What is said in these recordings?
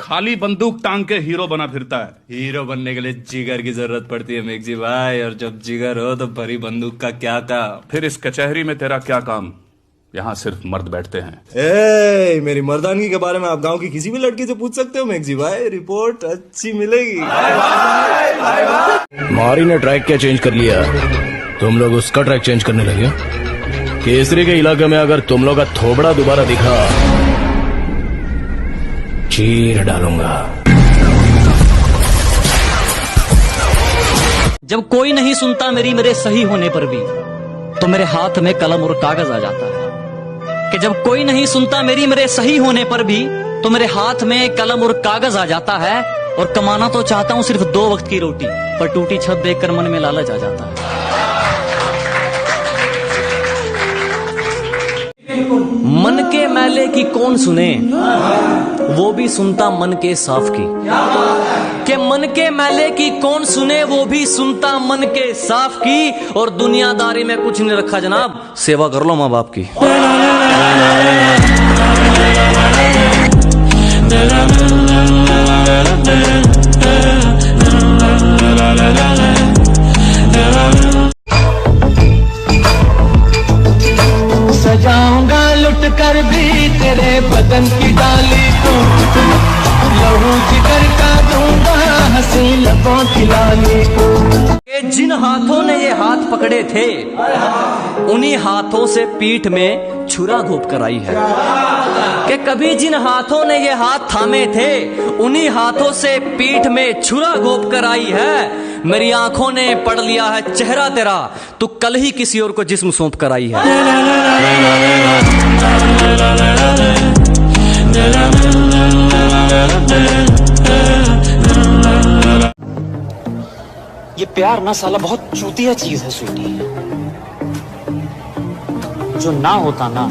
खाली बंदूक टांग के हीरो बना फिरता है। हीरो बनने के लिए जिगर की जरूरत पड़ती है मेघजी भाई, और जब जिगर हो तो भरी बंदूक का क्या काम। फिर इस कचहरी में तेरा क्या काम? यहाँ सिर्फ मर्द बैठते हैं। मेरी मर्दानगी के बारे में आप गांव की किसी भी लड़की से पूछ सकते हो मेघजी भाई, रिपोर्ट अच्छी मिलेगी। मारी ने ट्रैक क्या चेंज कर लिया, तुम लोग उसका ट्रैक चेंज करने लगे। केसरी के इलाके में अगर तुम लोग का थोबड़ा दोबारा दिखा, चीर डालूंगा। जब कोई नहीं सुनता मेरे सही होने पर भी, तो मेरे हाथ में कलम और कागज आ जाता है। कि जब कोई नहीं सुनता मेरे सही होने पर भी, तो मेरे हाथ में कलम और कागज आ जाता है। और कमाना तो चाहता हूँ सिर्फ 2 वक्त की रोटी, पर टूटी छत देखकर मन में लालच आ जाता है। मन के मैले की कौन सुने, वो भी सुनता मन के साफ की। के मन के मैले की कौन सुने, वो भी सुनता मन के साफ की। और दुनियादारी में कुछ नहीं रखा जनाब, सेवा कर लो माँ बाप की। सजाऊंगा लुट कर भी तेरे बदन की डाली को, लहू जिगर का दूंगा हंसी लबों की लाली को। जिन हाथों ने ये हाथ पकड़े थे, उन्हीं हाथों से पीठ में छुरा घोंप कर आई है। कि कभी जिन हाथों ने ये हाथ थामे थे, उन्हीं हाथों से पीठ में छुरा घोंप कर आई है। मेरी आंखों ने पढ़ लिया है चेहरा तेरा, तू कल ही किसी और को जिस्म सौंप कर आई है। ये प्यार ना साला बहुत चूतिया चीज है स्वीटी। जो ना होता ना,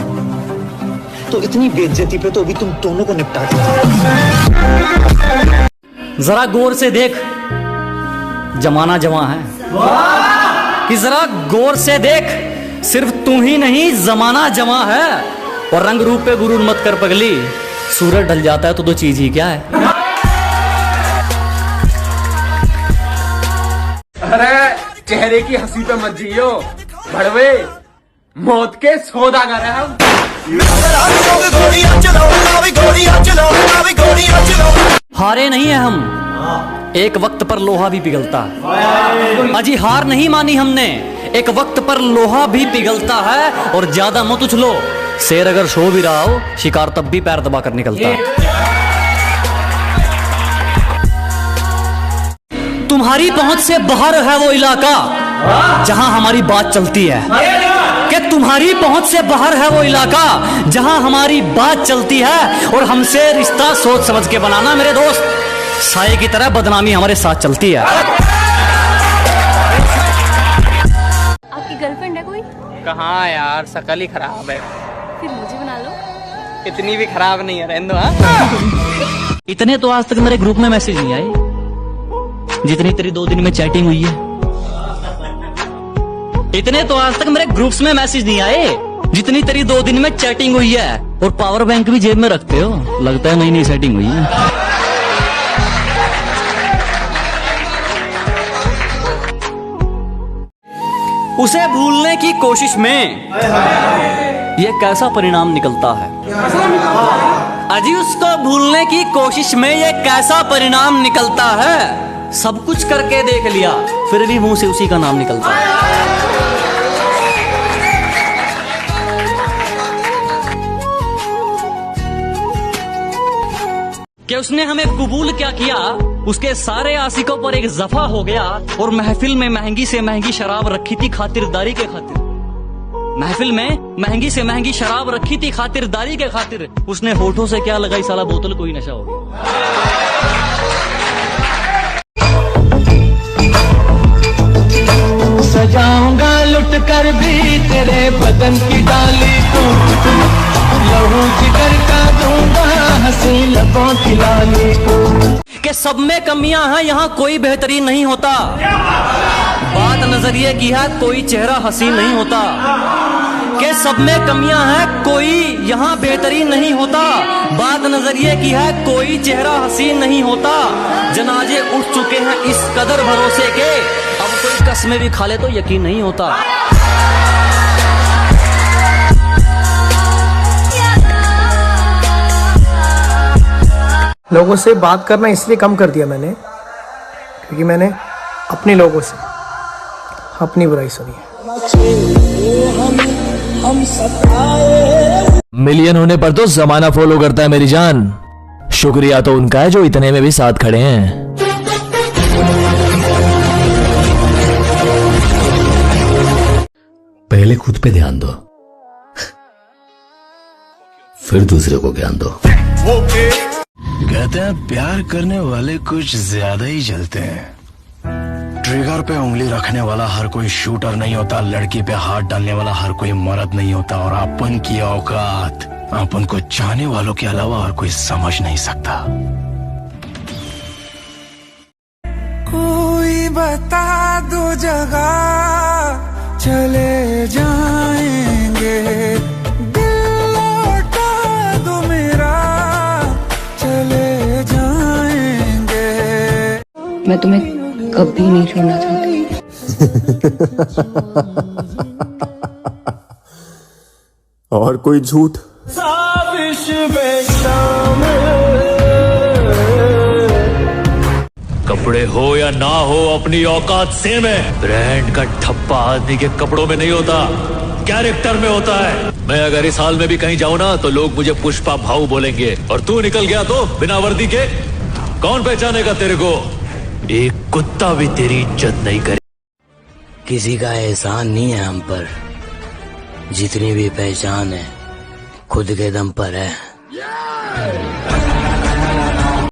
तो इतनी बेइज्जती पे तो अभी तुम दोनों को निपटा देते। जरा गौर से देख, जमाना जवां है। कि जरा गौर से देख, सिर्फ तू ही नहीं जमाना जवां है। और रंग रूप पे गुरूर मत कर पगली, सूरज ढल जाता है तो 2 चीज ही क्या है। अरे चेहरे की हंसी पे मत जियो भड़वे, मौत के सौदागर हैं हम। हारे नहीं है हम, एक वक्त पर लोहा भी पिघलता है। अजी हार नहीं मानी हमने, एक वक्त पर लोहा भी पिघलता है। और ज्यादा मत उछलो, शेर अगर सो भी रहा हो, शिकार तब भी पैर दबा कर निकलता है। तुम्हारी पहुंच से बाहर है वो इलाका जहां हमारी बात चलती है। कि तुम्हारी पहुंच से बाहर है वो इलाका जहां हमारी बात चलती है। और हमसे रिश्ता सोच समझ के बनाना मेरे दोस्त, साये की तरह बदनामी हमारे साथ चलती है। आपकी गर्लफ्रेंड है कोई? कहाँ यार, शकल ही खराब है। फिर मुझे बना लो। इतनी भी खराब नहीं है, रहने दो। हाँ? इतने तो आज तक मेरे ग्रुप में मैसेज नहीं आए जितनी तेरी 2 दिन में चैटिंग हुई है। इतने तो आज तक मेरे ग्रुप्स में मैसेज नहीं आए जितनी तेरी 2 दिन में चैटिंग हुई है। और पावर बैंक भी जेब में रखते हो, लगता है नई नई सेटिंग हुई है। उसे भूलने की कोशिश में ये कैसा परिणाम निकलता है। अजी उसको भूलने की कोशिश में ये कैसा परिणाम निकलता है। सब कुछ करके देख लिया, फिर भी मुंह से उसी का नाम निकलता है। कि उसने हमें कबूल क्या किया, उसके सारे आशिकों पर एक जफा हो गया। और महफिल में महंगी से महंगी शराब रखी थी खातिरदारी के खातिर। महफिल में महंगी से महंगी शराब रखी थी खातिरदारी के खातिर। उसने होठों से क्या लगाई साला, बोतल को ही नशा हो गया। सजाऊंगा लुट कर भी तेरे बदन की डाली को, लहू जिगर का दूंगा हंसी लबों की लाली को। कि सब में कमियां हैं, यहाँ कोई बेहतरीन नहीं होता। बात नजरिए की है, कोई चेहरा हसीन नहीं होता। कि सब में कमियां हैं, कोई यहाँ बेहतरीन नहीं होता। बात नजरिए की है, कोई चेहरा हसीन नहीं होता। जनाजे उठ चुके हैं इस कदर भरोसे के, अब कोई कस्में भी खा ले तो यकीन नहीं होता। लोगों से बात करना इसलिए कम कर दिया मैंने, क्योंकि मैंने अपने लोगों से अपनी बुराई सुनी है। मिलियन होने पर तो जमाना फॉलो करता है मेरी जान। शुक्रिया तो उनका है जो इतने में भी साथ खड़े हैं। पहले खुद पे ध्यान दो, फिर दूसरे को ज्ञान दो। कहते हैं प्यार करने वाले कुछ ज्यादा ही जलते हैं। ट्रिगर पे उंगली रखने वाला हर कोई शूटर नहीं होता, लड़की पे हाथ डालने वाला हर कोई मर्द नहीं होता, और अपन की औकात अपन को चाहने वालों के अलावा और कोई समझ नहीं सकता। कोई बता दो जगह चले जाएंगे, दिल लौटा दो मेरा चले जाएंगे। मैं तुम्हें कभी नहीं छोड़ना चाहती। और कोई झूठ? कपड़े हो या ना हो अपनी औकात सेम है। ब्रांड का ठप्पा आदमी के कपड़ों में नहीं होता, कैरेक्टर में होता है। मैं अगर इस हाल में भी कहीं जाऊं ना तो लोग मुझे पुष्पा भाऊ बोलेंगे, और तू निकल गया तो बिना वर्दी के कौन पहचानेगा तेरे को? एक कुत्ता भी तेरी इज्जत नहीं करे। किसी का एहसान नहीं है हम पर, जितनी भी पहचान है खुद के दम पर है।